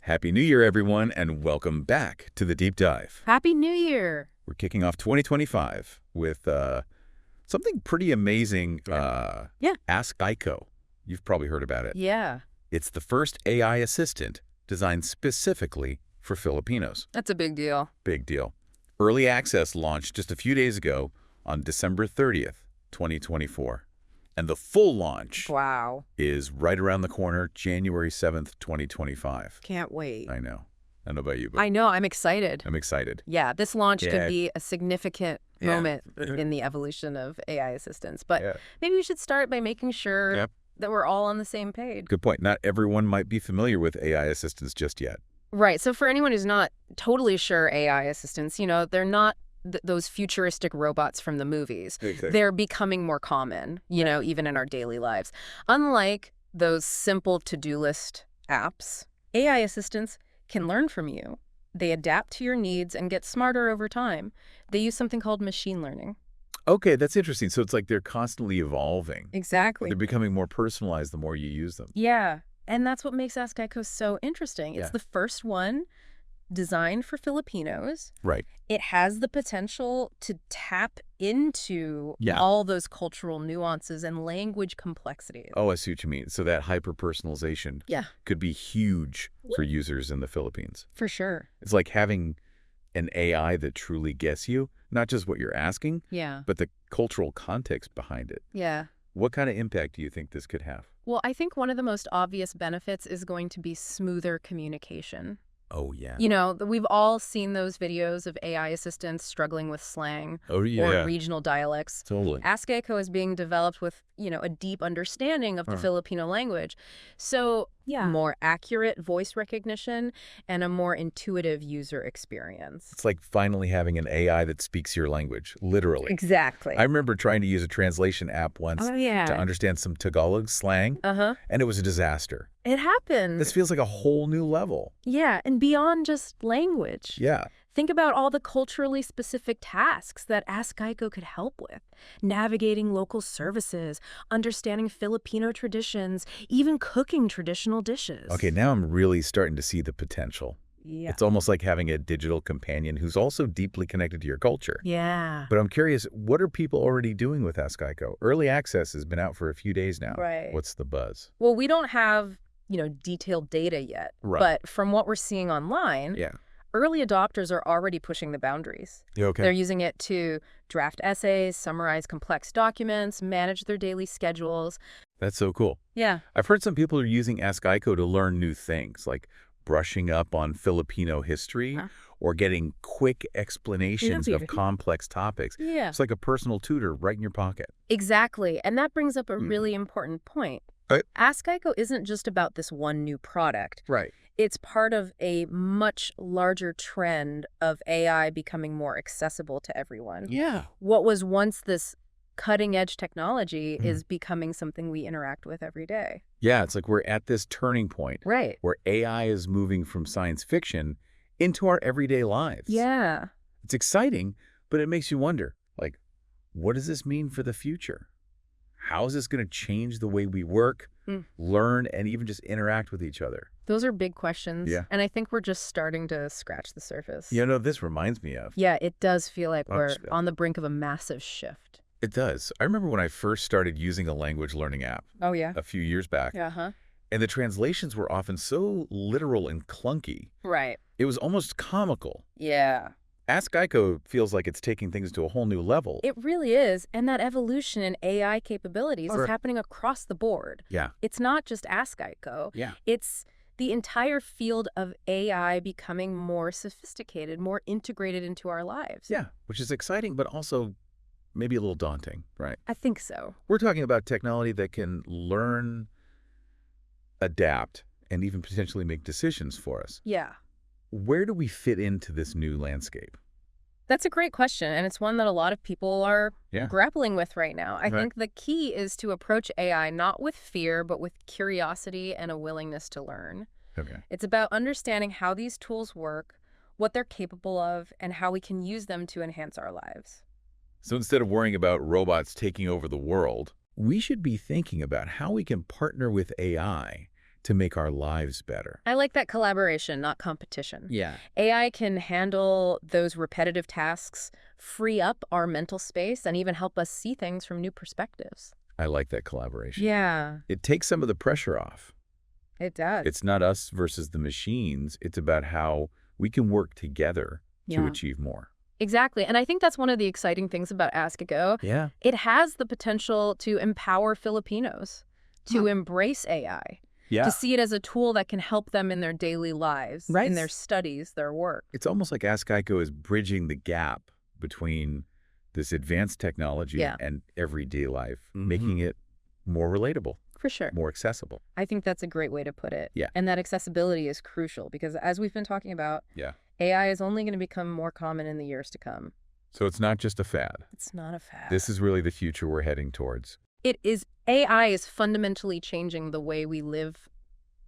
Happy New Year, everyone, and welcome back to the Deep Dive. Happy New Year! We're kicking off 2025 with something pretty amazing. AskAiko. You've probably heard about it. Yeah. It's the first AI assistant designed specifically for Filipinos. That's a big deal. Big deal. Early access launched just a few days ago on December 30th, 2024. And the full launch is right around the corner, January 7th, 2025. Can't wait. I know. I don't know about you, but I know. I'm excited. I'm excited. Yeah, this launch could be a significant moment in the evolution of AI assistants. But maybe we should start by making sure that we're all on the same page. Good point. Not everyone might be familiar with AI assistants just yet. Right. So for anyone who's not totally sure AI assistants, they're not those futuristic robots from the movies. Exactly. They're becoming more common, even in our daily lives. Unlike those simple to-do list apps, AI assistants can learn from you. They adapt to your needs and get smarter over time. They use something called machine learning. Okay, that's interesting. So it's like they're constantly evolving. Exactly. They're becoming more personalized the more you use them. Yeah, and that's what makes AskAiko so interesting. It's the first one designed for Filipinos. Right. It has the potential to tap into all those cultural nuances and language complexities. Oh, I see what you mean. So that hyper-personalization could be huge for users in the Philippines. For sure. It's like having an AI that truly gets you, not just what you're asking, but the cultural context behind it. Yeah. What kind of impact do you think this could have? Well, I think one of the most obvious benefits is going to be smoother communication. Oh, yeah. We've all seen those videos of AI assistants struggling with slang or regional dialects. Totally. AskAiko is being developed with, a deep understanding of the Filipino language. So, more accurate voice recognition and a more intuitive user experience. It's like finally having an AI that speaks your language, literally. Exactly. I remember trying to use a translation app once to understand some Tagalog slang, and it was a disaster. It happened. This feels like a whole new level. Yeah, and beyond just language. Yeah. Think about all the culturally specific tasks that AskAiko could help with. Navigating local services, understanding Filipino traditions, even cooking traditional dishes. Okay, now I'm really starting to see the potential. Yeah. It's almost like having a digital companion who's also deeply connected to your culture. Yeah. But I'm curious, what are people already doing with AskAiko? Early access has been out for a few days now. Right. What's the buzz? Well, we don't have, detailed data yet. Right. But from what we're seeing online, early adopters are already pushing the boundaries. Okay. They're using it to draft essays, summarize complex documents, manage their daily schedules. That's so cool. Yeah. I've heard some people are using AskAiko to learn new things, like brushing up on Filipino history or getting quick explanations of complex topics. Yeah. It's like a personal tutor right in your pocket. Exactly. And that brings up a really important point. AskAiko isn't just about this one new product. Right. It's part of a much larger trend of AI becoming more accessible to everyone. Yeah. What was once this cutting-edge technology is becoming something we interact with every day. Yeah, it's like we're at this turning point. Right. Where AI is moving from science fiction into our everyday lives. Yeah. It's exciting, but it makes you wonder, like, what does this mean for the future? How is this going to change the way we work, learn, and even just interact with each other? Those are big questions. Yeah. And I think we're just starting to scratch the surface. This reminds me of. Yeah, it does feel like we're on the brink of a massive shift. It does. I remember when I first started using a language learning app. Oh, yeah? A few years back. And the translations were often so literal and clunky. Right. It was almost comical. Yeah. AskAiko feels like it's taking things to a whole new level. It really is. And that evolution in AI capabilities is happening across the board. Yeah. It's not just AskAiko. Yeah. It's the entire field of AI becoming more sophisticated, more integrated into our lives. Yeah, which is exciting, but also maybe a little daunting, right? I think so. We're talking about technology that can learn, adapt, and even potentially make decisions for us. Yeah. Where do we fit into this new landscape? That's a great question, and it's one that a lot of people are grappling with right now. I think the key is to approach AI not with fear, but with curiosity and a willingness to learn. Okay. It's about understanding how these tools work, what they're capable of, and how we can use them to enhance our lives. So instead of worrying about robots taking over the world, we should be thinking about how we can partner with AI to make our lives better. I like that collaboration, not competition. Yeah. AI can handle those repetitive tasks, free up our mental space, and even help us see things from new perspectives. I like that collaboration. Yeah, It takes some of the pressure off. it does. It's not us versus the machines. It's about how we can work together to Yeah. achieve more. Exactly. And I think that's one of the exciting things about AskAiko. Yeah. It has the potential to empower Filipinos to embrace AI, Yeah. to see it as a tool that can help them in their daily lives, Right. in their studies, their work. It's almost like AskAiko is bridging the gap between this advanced technology Yeah. and everyday life, making it more relatable, For sure. more accessible. I think that's a great way to put it. Yeah. And that accessibility is crucial because as we've been talking about, Yeah. AI is only going to become more common in the years to come. So it's not just a fad. It's not a fad. This is really the future we're heading towards. It is. AI is fundamentally changing the way we live,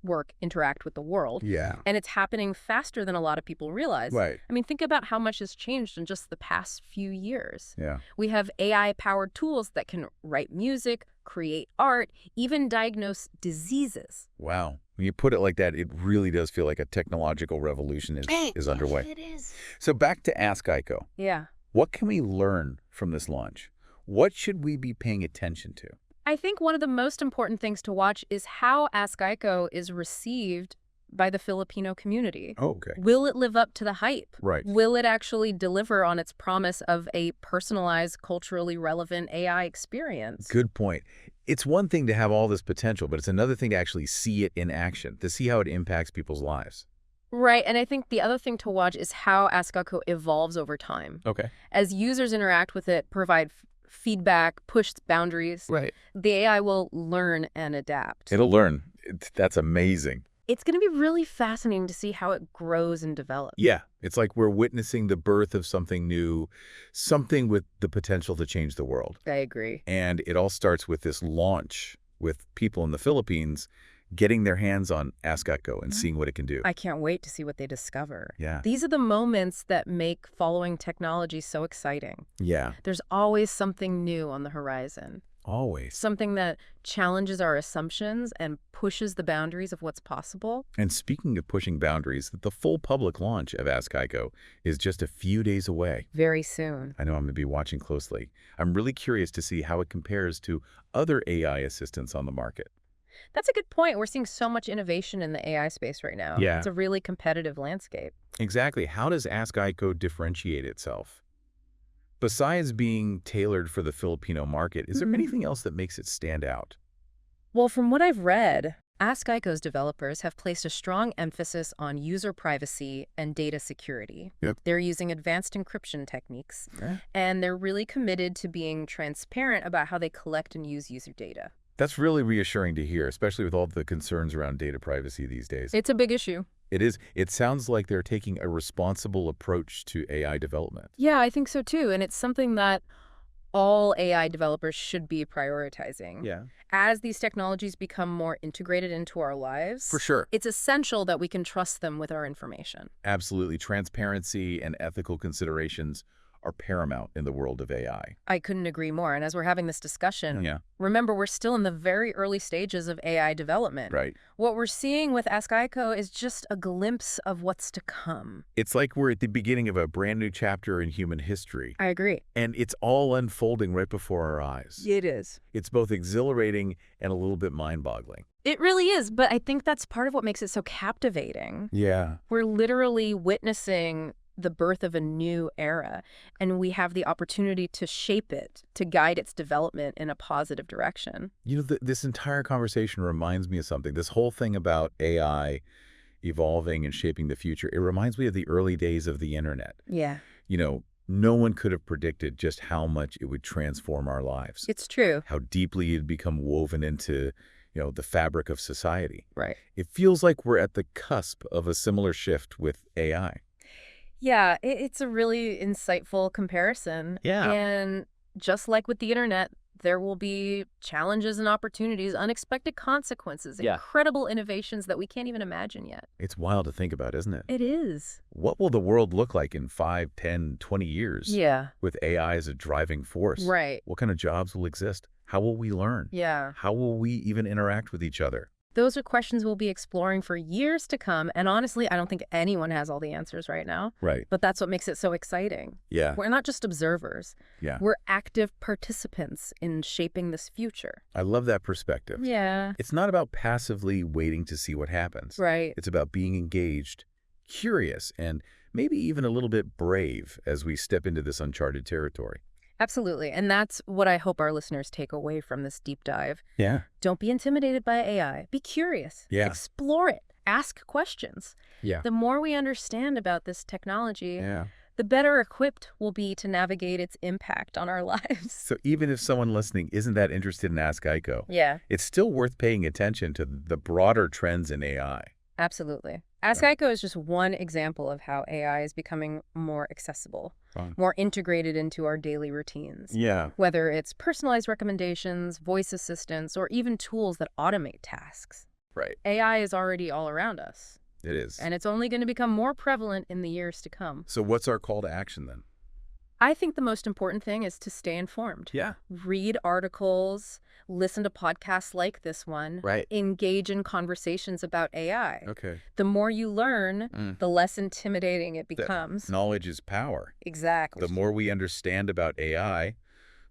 work, interact with the world. Yeah. And it's happening faster than a lot of people realize. Right. I mean, think about how much has changed in just the past few years. Yeah. We have AI-powered tools that can write music, create art, even diagnose diseases. Wow. When you put it like that, it really does feel like a technological revolution is underway. It is. So back to AskAiko. Yeah. What can we learn from this launch? What should we be paying attention to? I think one of the most important things to watch is how AskAiko is received by the Filipino community. Oh, okay. Will it live up to the hype? Right. Will it actually deliver on its promise of a personalized, culturally relevant AI experience? Good point. It's one thing to have all this potential, but it's another thing to actually see it in action, to see how it impacts people's lives. Right, and I think the other thing to watch is how AskAiko evolves over time. Okay. As users interact with it, provide feedback, push boundaries, Right. the AI will learn and adapt. It'll learn. That's amazing. It's going to be really fascinating to see how it grows and develops. Yeah. It's like we're witnessing the birth of something new, something with the potential to change the world. I agree. And it all starts with this launch with people in the Philippines getting their hands on AskAiko and seeing what it can do. I can't wait to see what they discover. Yeah. These are the moments that make following technology so exciting. Yeah. There's always something new on the horizon. Always. Something that challenges our assumptions and pushes the boundaries of what's possible. And speaking of pushing boundaries, the full public launch of AskAiko is just a few days away. Very soon. I know I'm going to be watching closely. I'm really curious to see how it compares to other AI assistants on the market. That's a good point. We're seeing so much innovation in the AI space right now. Yeah. It's a really competitive landscape. Exactly. How does AskAiko differentiate itself? Besides being tailored for the Filipino market, is there anything else that makes it stand out? Well, from what I've read, AskAiko's developers have placed a strong emphasis on user privacy and data security. Yep. They're using advanced encryption techniques, Yeah. and they're really committed to being transparent about how they collect and use user data. That's really reassuring to hear, especially with all the concerns around data privacy these days. It's a big issue. It is. It sounds like they're taking a responsible approach to AI development. Yeah, I think so too. And it's something that all AI developers should be prioritizing. Yeah. As these technologies become more integrated into our lives, For sure. it's essential that we can trust them with our information. Absolutely. Transparency and ethical considerations are paramount in the world of AI. I couldn't agree more. And as we're having this discussion, Yeah. remember, we're still in the very early stages of AI development. Right. What we're seeing with AskAiko is just a glimpse of what's to come. It's like we're at the beginning of a brand new chapter in human history, I agree. and it's all unfolding right before our eyes. It is. It's both exhilarating and a little bit mind-boggling. It really is. But I think that's part of what makes it so captivating. Yeah. We're literally witnessing the birth of a new era, and we have the opportunity to shape it, to guide its development in a positive direction. You know, this entire conversation reminds me of something. This whole thing about AI evolving and shaping the future, it reminds me of the early days of the internet. Yeah, You know, no one could have predicted just how much it would transform our lives, it's true. how deeply it'd become woven into, the fabric of society. Right. It feels like we're at the cusp of a similar shift with AI. Yeah, it's a really insightful comparison. Yeah. And just like with the internet, there will be challenges and opportunities, unexpected consequences, Yeah. incredible innovations that we can't even imagine yet. It's wild to think about, isn't it? It is. What will the world look like in 5, 10, 20 years Yeah. with AI as a driving force? Right. What kind of jobs will exist? How will we learn? Yeah. How will we even interact with each other? Those are questions we'll be exploring for years to come, and honestly, I don't think anyone has all the answers right now. Right. But that's what makes it so exciting. Yeah. We're not just observers. Yeah. We're active participants in shaping this future. I love that perspective. Yeah. It's not about passively waiting to see what happens. Right. It's about being engaged, curious, and maybe even a little bit brave as we step into this uncharted territory. Absolutely. And that's what I hope our listeners take away from this deep dive. Yeah. Don't be intimidated by AI. Be curious. Yeah. Explore it. Ask questions. Yeah. The more we understand about this technology, Yeah. the better equipped we'll be to navigate its impact on our lives. So even if someone listening isn't that interested in AskAiko, Yeah, it's still worth paying attention to the broader trends in AI. absolutely. AskAiko is just one example of how AI is becoming more accessible, more integrated into our daily routines. Yeah. Whether it's personalized recommendations, voice assistants, or even tools that automate tasks. Right. AI is already all around us, It is. and it's only going to become more prevalent in the years to come. So what's our call to action then? I think the most important thing is to stay informed. Yeah. Read articles, listen to podcasts like this one, Right. engage in conversations about AI. Okay. The more you learn, the less intimidating it becomes. Knowledge is power. Exactly. The more we understand about AI,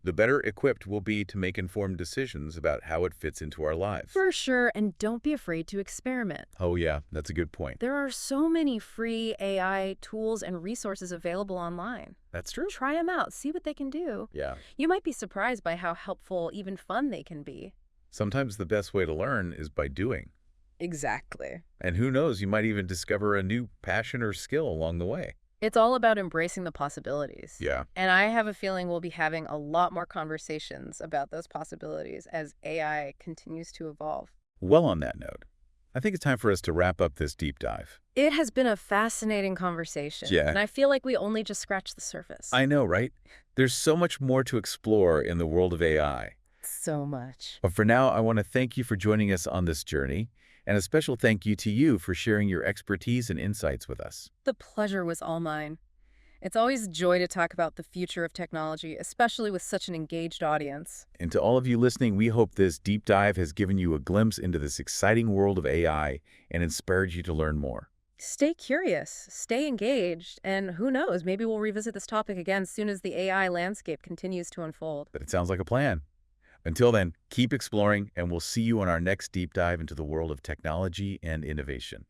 the better equipped we'll be to make informed decisions about how it fits into our lives. For sure, and don't be afraid to experiment. Oh yeah, that's a good point. There are so many free AI tools and resources available online. That's true. Try them out, see what they can do. Yeah. You might be surprised by how helpful, even fun they can be. Sometimes the best way to learn is by doing. Exactly. And who knows, you might even discover a new passion or skill along the way. It's all about embracing the possibilities. Yeah. And I have a feeling we'll be having a lot more conversations about those possibilities as AI continues to evolve. Well, on that note, I think it's time for us to wrap up this deep dive. It has been a fascinating conversation. Yeah. And I feel like we only just scratched the surface. I know, right? There's so much more to explore in the world of AI. So much. But for now, I want to thank you for joining us on this journey, and a special thank you to you for sharing your expertise and insights with us. The pleasure was all mine. It's always a joy to talk about the future of technology, especially with such an engaged audience. And to all of you listening, we hope this deep dive has given you a glimpse into this exciting world of AI and inspired you to learn more. Stay curious, stay engaged, and who knows, maybe we'll revisit this topic again as soon as the AI landscape continues to unfold. But it sounds like a plan. Until then, keep exploring, and we'll see you on our next deep dive into the world of technology and innovation.